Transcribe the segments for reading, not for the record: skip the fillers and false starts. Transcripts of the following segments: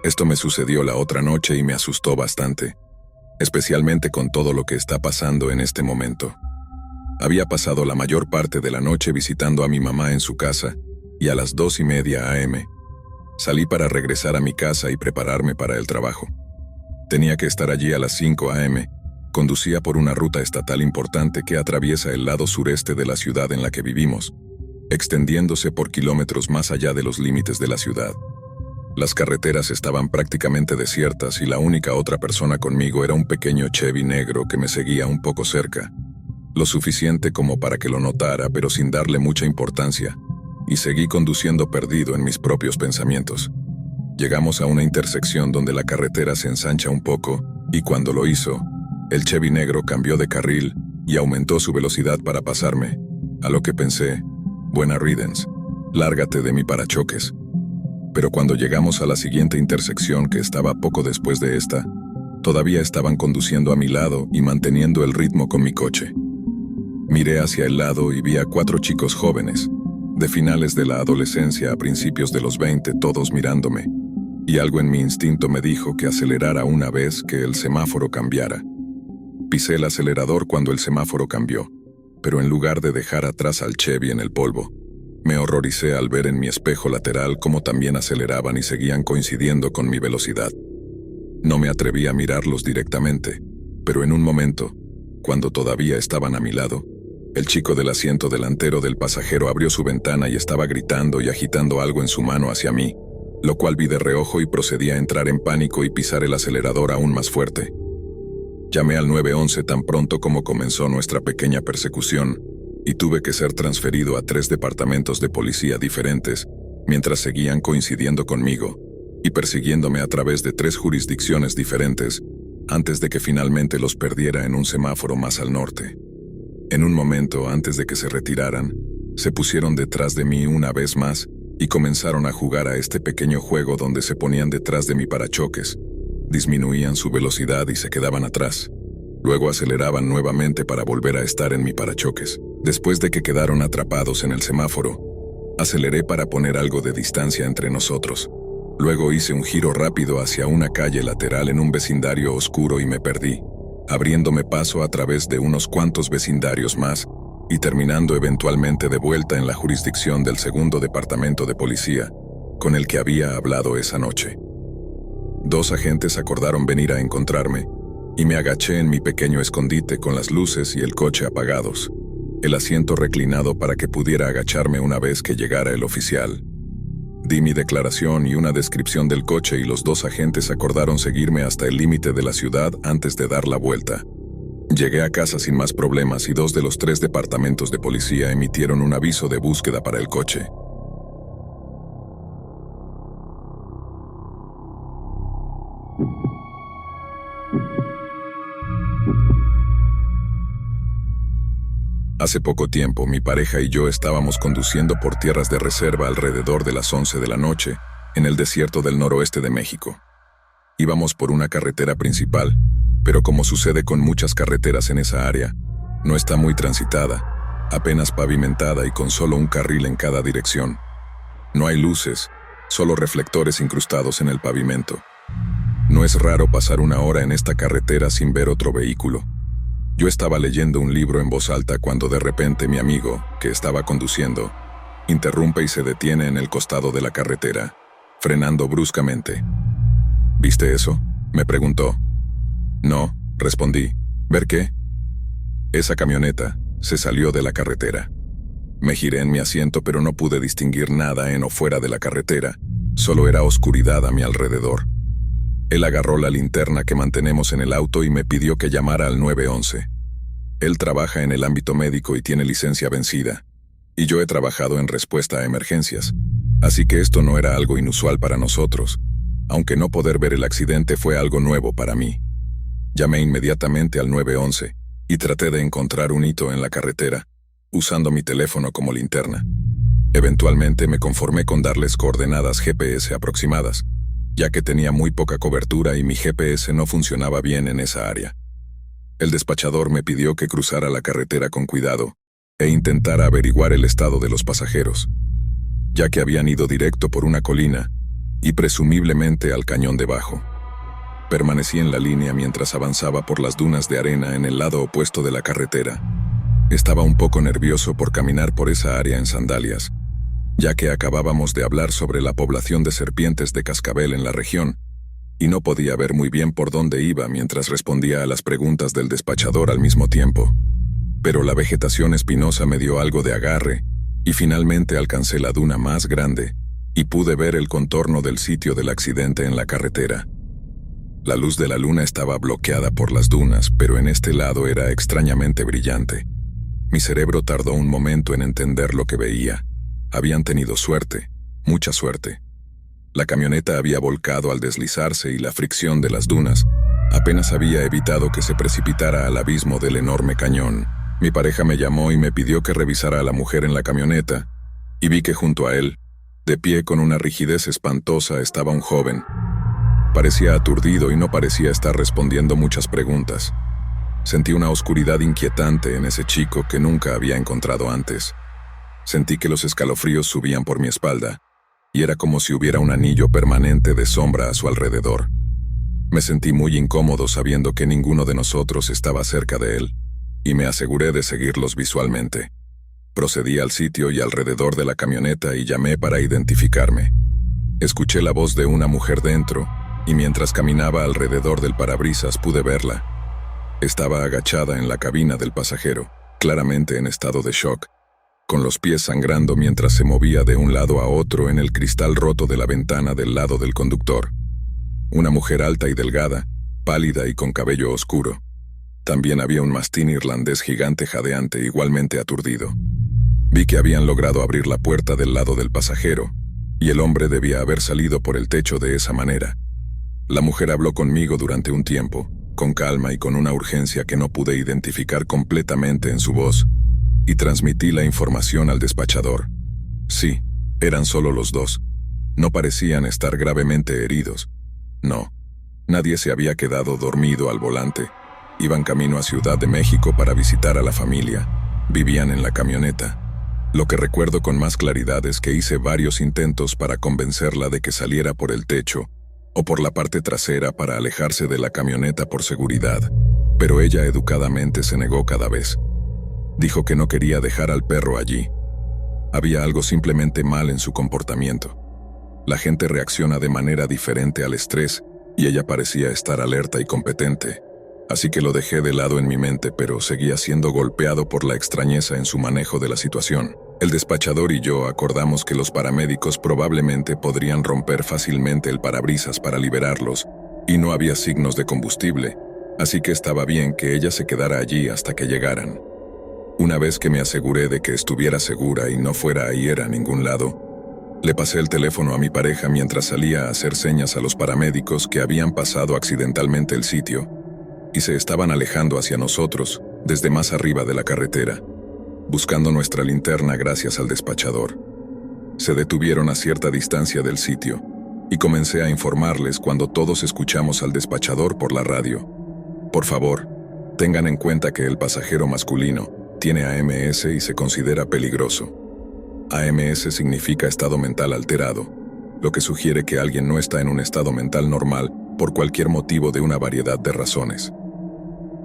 Esto me sucedió la otra noche y me asustó bastante, especialmente con todo lo que está pasando en este momento. Había pasado la mayor parte de la noche visitando a mi mamá en su casa y a las 2:30 a.m. salí para regresar a mi casa y prepararme para el trabajo. Tenía que estar allí a las 5 a.m. Conducía por una ruta estatal importante que atraviesa el lado sureste de la ciudad en la que vivimos, extendiéndose por kilómetros más allá de los límites de la ciudad. Las carreteras estaban prácticamente desiertas y la única otra persona conmigo era un pequeño Chevy negro que me seguía un poco cerca, lo suficiente como para que lo notara, pero sin darle mucha importancia, y seguí conduciendo perdido en mis propios pensamientos. Llegamos a una intersección donde la carretera se ensancha un poco, y cuando lo hizo, el Chevy negro cambió de carril y aumentó su velocidad para pasarme, a lo que pensé, buena riddance, lárgate de mi parachoques. Pero cuando llegamos a la siguiente intersección, que estaba poco después de esta, todavía estaban conduciendo a mi lado y manteniendo el ritmo con mi coche. Miré hacia el lado y vi a 4 chicos jóvenes, de finales de la adolescencia a principios de los 20, todos mirándome, y algo en mi instinto me dijo que acelerara una vez que el semáforo cambiara. Pisé el acelerador cuando el semáforo cambió, pero en lugar de dejar atrás al Chevy en el polvo, me horroricé al ver en mi espejo lateral cómo también aceleraban y seguían coincidiendo con mi velocidad. No me atreví a mirarlos directamente, pero en un momento, cuando todavía estaban a mi lado, el chico del asiento delantero del pasajero abrió su ventana y estaba gritando y agitando algo en su mano hacia mí, lo cual vi de reojo y procedí a entrar en pánico y pisar el acelerador aún más fuerte. Llamé al 911 tan pronto como comenzó nuestra pequeña persecución, y tuve que ser transferido a 3 departamentos de policía diferentes, mientras seguían coincidiendo conmigo y persiguiéndome a través de 3 jurisdicciones diferentes, antes de que finalmente los perdiera en un semáforo más al norte. En un momento, antes de que se retiraran, se pusieron detrás de mí una vez más y comenzaron a jugar a este pequeño juego donde se ponían detrás de mi parachoques, disminuían su velocidad y se quedaban atrás. Luego aceleraban nuevamente para volver a estar en mi parachoques. Después de que quedaron atrapados en el semáforo, aceleré para poner algo de distancia entre nosotros. Luego hice un giro rápido hacia una calle lateral en un vecindario oscuro y me perdí, abriéndome paso a través de unos cuantos vecindarios más y terminando eventualmente de vuelta en la jurisdicción del 2º departamento de policía, con el que había hablado esa noche. 2 agentes acordaron venir a encontrarme, y me agaché en mi pequeño escondite con las luces y el coche apagados, el asiento reclinado para que pudiera agacharme una vez que llegara el oficial. Di mi declaración y una descripción del coche y los 2 agentes acordaron seguirme hasta el límite de la ciudad antes de dar la vuelta. Llegué a casa sin más problemas y 2 de los 3 departamentos de policía emitieron un aviso de búsqueda para el coche. Hace poco tiempo, mi pareja y yo estábamos conduciendo por tierras de reserva alrededor de las 11 de la noche, en el desierto del noroeste de México. Íbamos por una carretera principal, pero como sucede con muchas carreteras en esa área, no está muy transitada, apenas pavimentada y con solo un carril en cada dirección. No hay luces, solo reflectores incrustados en el pavimento. No es raro pasar una hora en esta carretera sin ver otro vehículo. Yo estaba leyendo un libro en voz alta cuando de repente mi amigo, que estaba conduciendo, interrumpe y se detiene en el costado de la carretera, frenando bruscamente. ¿Viste eso?, me preguntó. No, respondí. ¿Ver qué? Esa camioneta se salió de la carretera. Me giré en mi asiento, pero no pude distinguir nada en o fuera de la carretera, solo era oscuridad a mi alrededor. Él agarró la linterna que mantenemos en el auto y me pidió que llamara al 911. Él trabaja en el ámbito médico y tiene licencia vencida, y yo he trabajado en respuesta a emergencias, así que esto no era algo inusual para nosotros, aunque no poder ver el accidente fue algo nuevo para mí. Llamé inmediatamente al 911 y traté de encontrar un hito en la carretera, usando mi teléfono como linterna. Eventualmente me conformé con darles coordenadas GPS aproximadas, ya que tenía muy poca cobertura y mi GPS no funcionaba bien en esa área. El despachador me pidió que cruzara la carretera con cuidado e intentara averiguar el estado de los pasajeros. Ya que habían ido directo por una colina, y presumiblemente al cañón debajo. Permanecí en la línea mientras avanzaba por las dunas de arena en el lado opuesto de la carretera. Estaba un poco nervioso por caminar por esa área en sandalias, ya que acabábamos de hablar sobre la población de serpientes de cascabel en la región, y no podía ver muy bien por dónde iba mientras respondía a las preguntas del despachador al mismo tiempo. Pero la vegetación espinosa me dio algo de agarre, y finalmente alcancé la duna más grande, y pude ver el contorno del sitio del accidente en la carretera. La luz de la luna estaba bloqueada por las dunas, pero en este lado era extrañamente brillante. Mi cerebro tardó un momento en entender lo que veía. Habían tenido suerte, mucha suerte. La camioneta había volcado al deslizarse y la fricción de las dunas apenas había evitado que se precipitara al abismo del enorme cañón. Mi pareja me llamó y me pidió que revisara a la mujer en la camioneta, y vi que junto a él, de pie con una rigidez espantosa, estaba un joven. Parecía aturdido y no parecía estar respondiendo muchas preguntas. Sentí una oscuridad inquietante en ese chico que nunca había encontrado antes. Sentí que los escalofríos subían por mi espalda, y era como si hubiera un anillo permanente de sombra a su alrededor. Me sentí muy incómodo sabiendo que ninguno de nosotros estaba cerca de él, y me aseguré de seguirlos visualmente. Procedí al sitio y alrededor de la camioneta y llamé para identificarme. Escuché la voz de una mujer dentro, y mientras caminaba alrededor del parabrisas pude verla. Estaba agachada en la cabina del pasajero, claramente en estado de shock, con los pies sangrando mientras se movía de un lado a otro en el cristal roto de la ventana del lado del conductor. Una mujer alta y delgada, pálida y con cabello oscuro. También había un mastín irlandés gigante jadeante, igualmente aturdido. Vi que habían logrado abrir la puerta del lado del pasajero, y el hombre debía haber salido por el techo de esa manera. La mujer habló conmigo durante un tiempo, con calma y con una urgencia que no pude identificar completamente en su voz, y transmití la información al despachador. Sí, eran solo los dos. No parecían estar gravemente heridos. No, nadie se había quedado dormido al volante. Iban camino a Ciudad de México para visitar a la familia. Vivían en la camioneta. Lo que recuerdo con más claridad es que hice varios intentos para convencerla de que saliera por el techo o por la parte trasera para alejarse de la camioneta por seguridad, pero ella educadamente se negó cada vez. Dijo que no quería dejar al perro allí. Había algo simplemente mal en su comportamiento. La gente reacciona de manera diferente al estrés y ella parecía estar alerta y competente. Así que lo dejé de lado en mi mente, pero seguía siendo golpeado por la extrañeza en su manejo de la situación. El despachador y yo acordamos que los paramédicos probablemente podrían romper fácilmente el parabrisas para liberarlos, y no había signos de combustible, así que estaba bien que ella se quedara allí hasta que llegaran. Una vez que me aseguré de que estuviera segura y no fuera a ir a ningún lado, le pasé el teléfono a mi pareja mientras salía a hacer señas a los paramédicos que habían pasado accidentalmente el sitio y se estaban alejando hacia nosotros desde más arriba de la carretera, buscando nuestra linterna gracias al despachador. Se detuvieron a cierta distancia del sitio y comencé a informarles cuando todos escuchamos al despachador por la radio. Por favor, tengan en cuenta que el pasajero masculino tiene AMS y se considera peligroso. AMS significa estado mental alterado, lo que sugiere que alguien no está en un estado mental normal por cualquier motivo de una variedad de razones.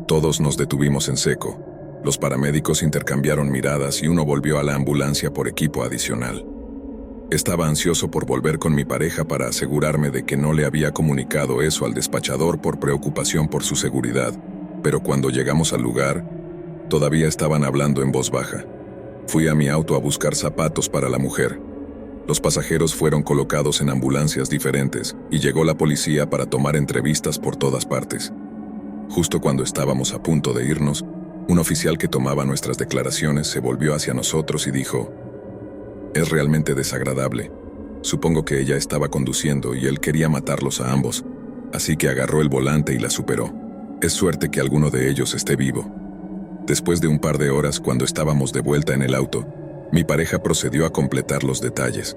Todos nos detuvimos en seco. Los paramédicos intercambiaron miradas y uno volvió a la ambulancia por equipo adicional. Estaba ansioso por volver con mi pareja para asegurarme de que no le había comunicado eso al despachador por preocupación por su seguridad, pero cuando llegamos al lugar, todavía estaban hablando en voz baja. Fui a mi auto a buscar zapatos para la mujer. Los pasajeros fueron colocados en ambulancias diferentes y llegó la policía para tomar entrevistas por todas partes. Justo cuando estábamos a punto de irnos, un oficial que tomaba nuestras declaraciones se volvió hacia nosotros y dijo: «Es realmente desagradable. Supongo que ella estaba conduciendo y él quería matarlos a ambos, así que agarró el volante y la superó. Es suerte que alguno de ellos esté vivo». Después de un par de horas, cuando estábamos de vuelta en el auto, mi pareja procedió a completar los detalles.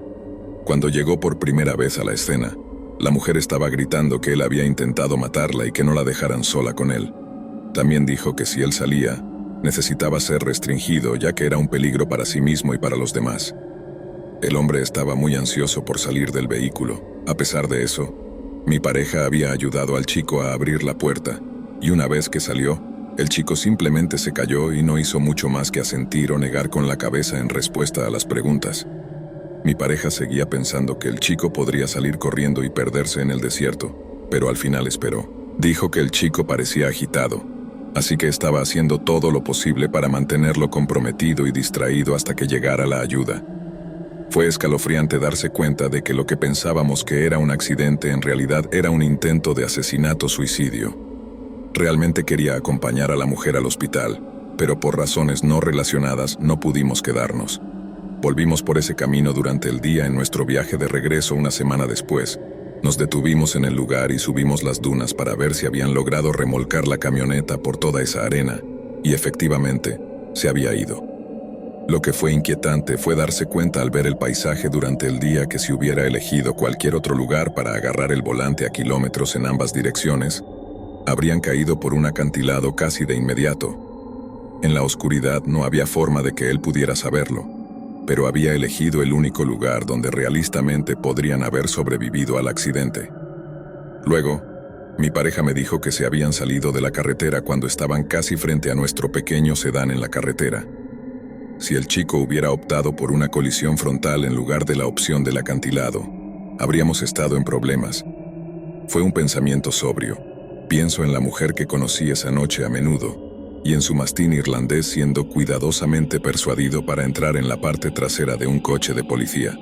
Cuando llegó por primera vez a la escena, la mujer estaba gritando que él había intentado matarla y que no la dejaran sola con él. También dijo que si él salía, necesitaba ser restringido ya que era un peligro para sí mismo y para los demás. El hombre estaba muy ansioso por salir del vehículo. A pesar de eso, mi pareja había ayudado al chico a abrir la puerta, y una vez que salió, el chico simplemente se calló y no hizo mucho más que asentir o negar con la cabeza en respuesta a las preguntas. Mi pareja seguía pensando que el chico podría salir corriendo y perderse en el desierto, pero al final esperó. Dijo que el chico parecía agitado, así que estaba haciendo todo lo posible para mantenerlo comprometido y distraído hasta que llegara la ayuda. Fue escalofriante darse cuenta de que lo que pensábamos que era un accidente en realidad era un intento de asesinato-suicidio. Realmente quería acompañar a la mujer al hospital, pero por razones no relacionadas no pudimos quedarnos. Volvimos por ese camino durante el día en nuestro viaje de regreso una semana después. Nos detuvimos en el lugar y subimos las dunas para ver si habían logrado remolcar la camioneta por toda esa arena, y efectivamente, se había ido. Lo que fue inquietante fue darse cuenta al ver el paisaje durante el día que si hubiera elegido cualquier otro lugar para agarrar el volante a kilómetros en ambas direcciones, habrían caído por un acantilado casi de inmediato. En la oscuridad no había forma de que él pudiera saberlo, pero había elegido el único lugar donde realistamente podrían haber sobrevivido al accidente. Luego, mi pareja me dijo que se habían salido de la carretera cuando estaban casi frente a nuestro pequeño sedán en la carretera. Si el chico hubiera optado por una colisión frontal en lugar de la opción del acantilado, habríamos estado en problemas. Fue un pensamiento sobrio. Pienso en la mujer que conocí esa noche a menudo, y en su mastín irlandés siendo cuidadosamente persuadido para entrar en la parte trasera de un coche de policía.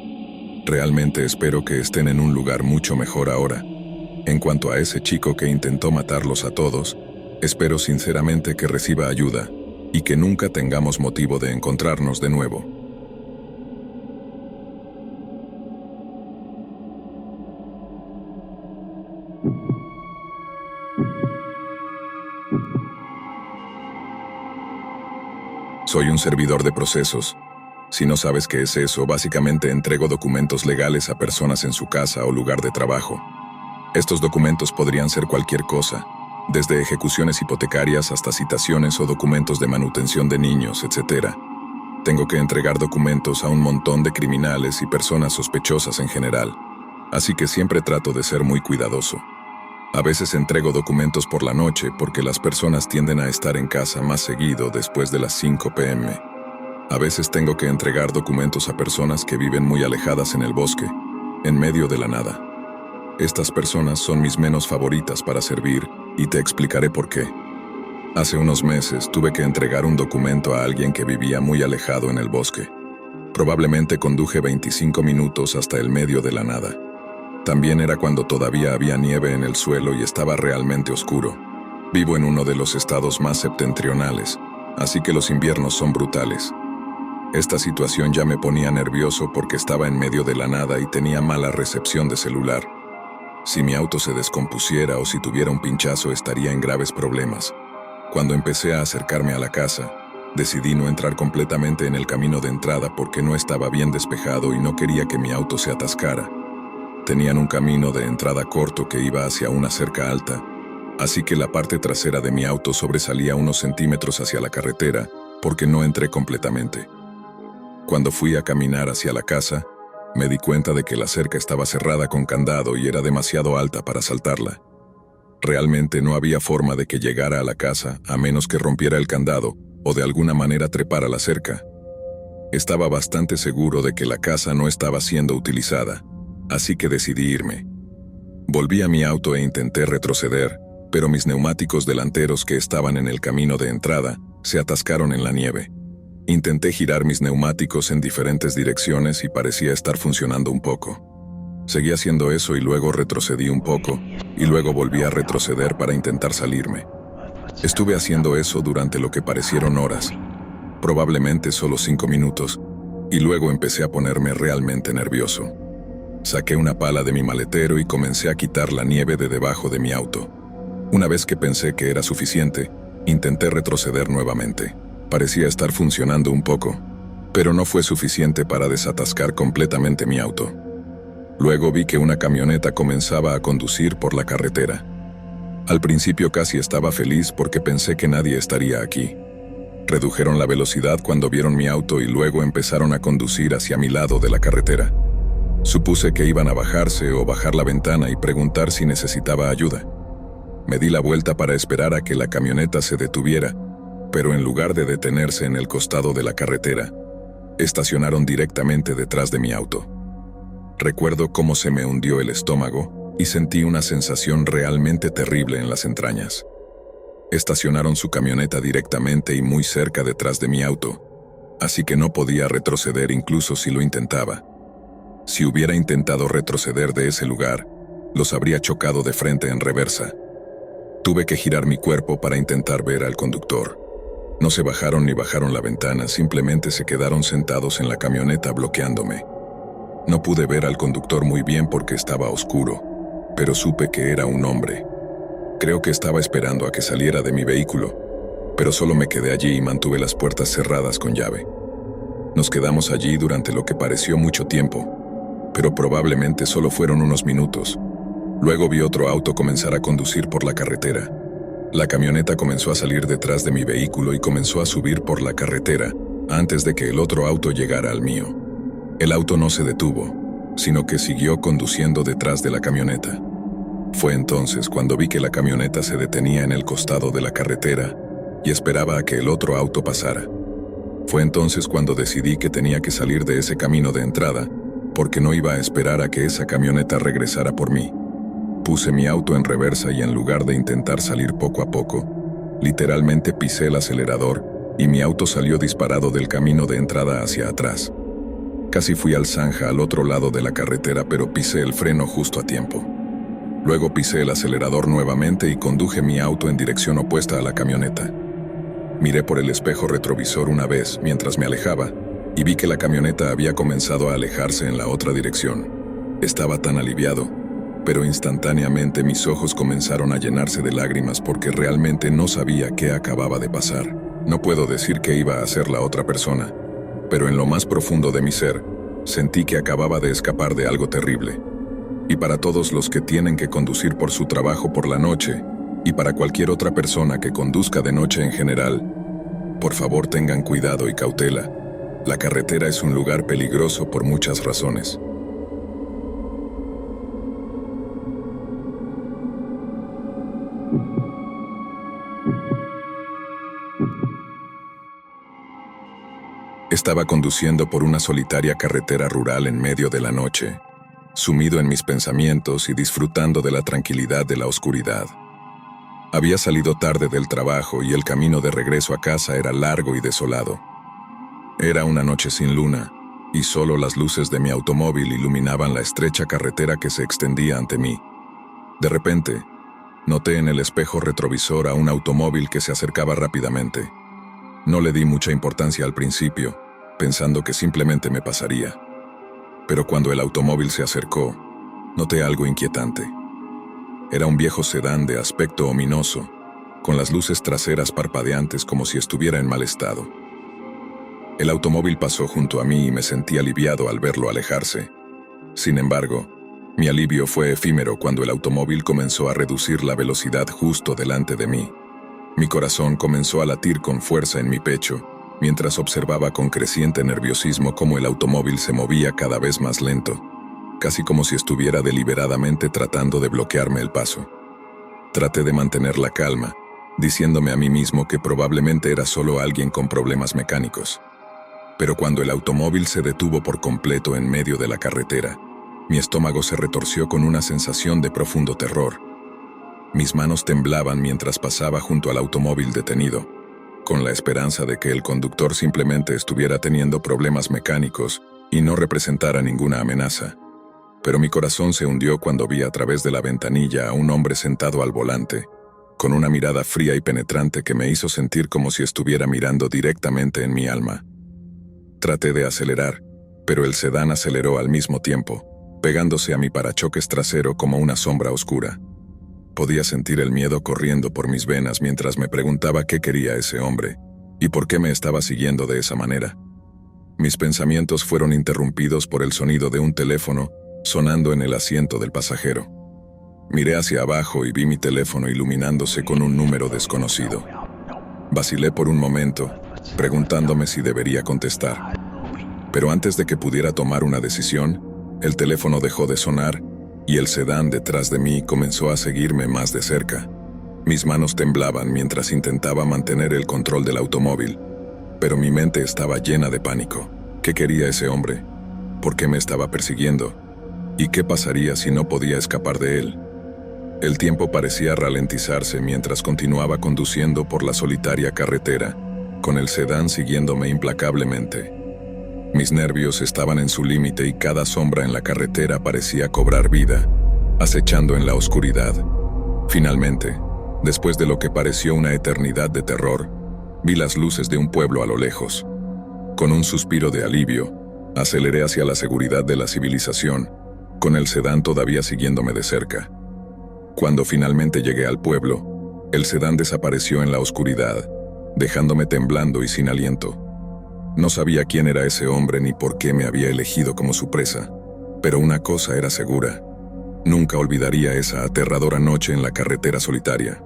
Realmente espero que estén en un lugar mucho mejor ahora. En cuanto a ese chico que intentó matarlos a todos, espero sinceramente que reciba ayuda, y que nunca tengamos motivo de encontrarnos de nuevo. Soy un servidor de procesos. Si no sabes qué es eso, básicamente entrego documentos legales a personas en su casa o lugar de trabajo. Estos documentos podrían ser cualquier cosa, desde ejecuciones hipotecarias hasta citaciones o documentos de manutención de niños, etc. Tengo que entregar documentos a un montón de criminales y personas sospechosas en general, así que siempre trato de ser muy cuidadoso. A veces entrego documentos por la noche porque las personas tienden a estar en casa más seguido después de las 5 p.m. A veces tengo que entregar documentos a personas que viven muy alejadas en el bosque, en medio de la nada. Estas personas son mis menos favoritas para servir, y te explicaré por qué. Hace unos meses tuve que entregar un documento a alguien que vivía muy alejado en el bosque. Probablemente conduje 25 minutos hasta el medio de la nada. También era cuando todavía había nieve en el suelo y estaba realmente oscuro. Vivo en uno de los estados más septentrionales, así que los inviernos son brutales. Esta situación ya me ponía nervioso porque estaba en medio de la nada y tenía mala recepción de celular. Si mi auto se descompusiera o si tuviera un pinchazo estaría en graves problemas. Cuando empecé a acercarme a la casa, decidí no entrar completamente en el camino de entrada porque no estaba bien despejado y no quería que mi auto se atascara. Tenían un camino de entrada corto que iba hacia una cerca alta, así que la parte trasera de mi auto sobresalía unos centímetros hacia la carretera porque no entré completamente. Cuando fui a caminar hacia la casa, me di cuenta de que la cerca estaba cerrada con candado y era demasiado alta para saltarla. Realmente no había forma de que llegara a la casa a menos que rompiera el candado o de alguna manera trepara la cerca. Estaba bastante seguro de que la casa no estaba siendo utilizada, así que decidí irme. Volví a mi auto e intenté retroceder, pero mis neumáticos delanteros que estaban en el camino de entrada se atascaron en la nieve. Intenté girar mis neumáticos en diferentes direcciones y parecía estar funcionando un poco. Seguí haciendo eso y luego retrocedí un poco, y luego volví a retroceder para intentar salirme. Estuve haciendo eso durante lo que parecieron horas, probablemente solo 5 minutos, y luego empecé a ponerme realmente nervioso. Saqué una pala de mi maletero y comencé a quitar la nieve de debajo de mi auto. Una vez que pensé que era suficiente, intenté retroceder nuevamente. Parecía estar funcionando un poco, pero no fue suficiente para desatascar completamente mi auto. Luego vi que una camioneta comenzaba a conducir por la carretera. Al principio casi estaba feliz porque pensé que nadie estaría aquí. Redujeron la velocidad cuando vieron mi auto y luego empezaron a conducir hacia mi lado de la carretera. Supuse que iban a bajarse o bajar la ventana y preguntar si necesitaba ayuda. Me di la vuelta para esperar a que la camioneta se detuviera, pero en lugar de detenerse en el costado de la carretera, estacionaron directamente detrás de mi auto. Recuerdo cómo se me hundió el estómago y sentí una sensación realmente terrible en las entrañas. Estacionaron su camioneta directamente y muy cerca detrás de mi auto, así que no podía retroceder incluso si lo intentaba. Si hubiera intentado retroceder de ese lugar, los habría chocado de frente en reversa. Tuve que girar mi cuerpo para intentar ver al conductor. No se bajaron ni bajaron la ventana, simplemente se quedaron sentados en la camioneta bloqueándome. No pude ver al conductor muy bien porque estaba oscuro, pero supe que era un hombre. Creo que estaba esperando a que saliera de mi vehículo, pero solo me quedé allí y mantuve las puertas cerradas con llave. Nos quedamos allí durante lo que pareció mucho tiempo, pero probablemente solo fueron unos minutos. Luego vi otro auto comenzar a conducir por la carretera. La camioneta comenzó a salir detrás de mi vehículo y comenzó a subir por la carretera antes de que el otro auto llegara al mío. El auto no se detuvo, sino que siguió conduciendo detrás de la camioneta. Fue entonces cuando vi que la camioneta se detenía en el costado de la carretera y esperaba a que el otro auto pasara. Fue entonces cuando decidí que tenía que salir de ese camino de entrada, porque no iba a esperar a que esa camioneta regresara por mí. Puse mi auto en reversa y en lugar de intentar salir poco a poco, literalmente pisé el acelerador y mi auto salió disparado del camino de entrada hacia atrás. Casi fui al zanja al otro lado de la carretera, pero pisé el freno justo a tiempo. Luego pisé el acelerador nuevamente y conduje mi auto en dirección opuesta a la camioneta. Miré por el espejo retrovisor una vez mientras me alejaba y vi que la camioneta había comenzado a alejarse en la otra dirección. Estaba tan aliviado, pero instantáneamente mis ojos comenzaron a llenarse de lágrimas porque realmente no sabía qué acababa de pasar. No puedo decir qué iba a hacer la otra persona, pero en lo más profundo de mi ser, sentí que acababa de escapar de algo terrible. Y para todos los que tienen que conducir por su trabajo por la noche, y para cualquier otra persona que conduzca de noche en general, por favor tengan cuidado y cautela. La carretera es un lugar peligroso por muchas razones. Estaba conduciendo por una solitaria carretera rural en medio de la noche, sumido en mis pensamientos y disfrutando de la tranquilidad de la oscuridad. Había salido tarde del trabajo y el camino de regreso a casa era largo y desolado. Era una noche sin luna, y solo las luces de mi automóvil iluminaban la estrecha carretera que se extendía ante mí. De repente, noté en el espejo retrovisor a un automóvil que se acercaba rápidamente. No le di mucha importancia al principio, pensando que simplemente me pasaría. Pero cuando el automóvil se acercó, noté algo inquietante. Era un viejo sedán de aspecto ominoso, con las luces traseras parpadeantes como si estuviera en mal estado. El automóvil pasó junto a mí y me sentí aliviado al verlo alejarse. Sin embargo, mi alivio fue efímero cuando el automóvil comenzó a reducir la velocidad justo delante de mí. Mi corazón comenzó a latir con fuerza en mi pecho, mientras observaba con creciente nerviosismo cómo el automóvil se movía cada vez más lento, casi como si estuviera deliberadamente tratando de bloquearme el paso. Traté de mantener la calma, diciéndome a mí mismo que probablemente era solo alguien con problemas mecánicos. Pero cuando el automóvil se detuvo por completo en medio de la carretera, mi estómago se retorció con una sensación de profundo terror. Mis manos temblaban mientras pasaba junto al automóvil detenido, con la esperanza de que el conductor simplemente estuviera teniendo problemas mecánicos y no representara ninguna amenaza. Pero mi corazón se hundió cuando vi a través de la ventanilla a un hombre sentado al volante, con una mirada fría y penetrante que me hizo sentir como si estuviera mirando directamente en mi alma. Traté de acelerar, pero el sedán aceleró al mismo tiempo, pegándose a mi parachoques trasero como una sombra oscura. Podía sentir el miedo corriendo por mis venas mientras me preguntaba qué quería ese hombre y por qué me estaba siguiendo de esa manera. Mis pensamientos fueron interrumpidos por el sonido de un teléfono sonando en el asiento del pasajero. Miré hacia abajo y vi mi teléfono iluminándose con un número desconocido. Vacilé por un momento, preguntándome si debería contestar. Pero antes de que pudiera tomar una decisión, El teléfono dejó de sonar y el sedán detrás de mí comenzó a seguirme más de cerca. Mis manos temblaban mientras intentaba mantener el control del automóvil, pero mi mente estaba llena de pánico. ¿Qué quería ese hombre? ¿Por qué me estaba persiguiendo? ¿Y qué pasaría si no podía escapar de él? El tiempo parecía ralentizarse mientras continuaba conduciendo por la solitaria carretera, con el sedán siguiéndome implacablemente. Mis nervios estaban en su límite y cada sombra en la carretera parecía cobrar vida, acechando en la oscuridad. Finalmente, después de lo que pareció una eternidad de terror, vi las luces de un pueblo a lo lejos. Con un suspiro de alivio, aceleré hacia la seguridad de la civilización, con el sedán todavía siguiéndome de cerca. Cuando finalmente llegué al pueblo, el sedán desapareció en la oscuridad, dejándome temblando y sin aliento. No sabía quién era ese hombre ni por qué me había elegido como su presa, pero una cosa era segura: nunca olvidaría esa aterradora noche en la carretera solitaria.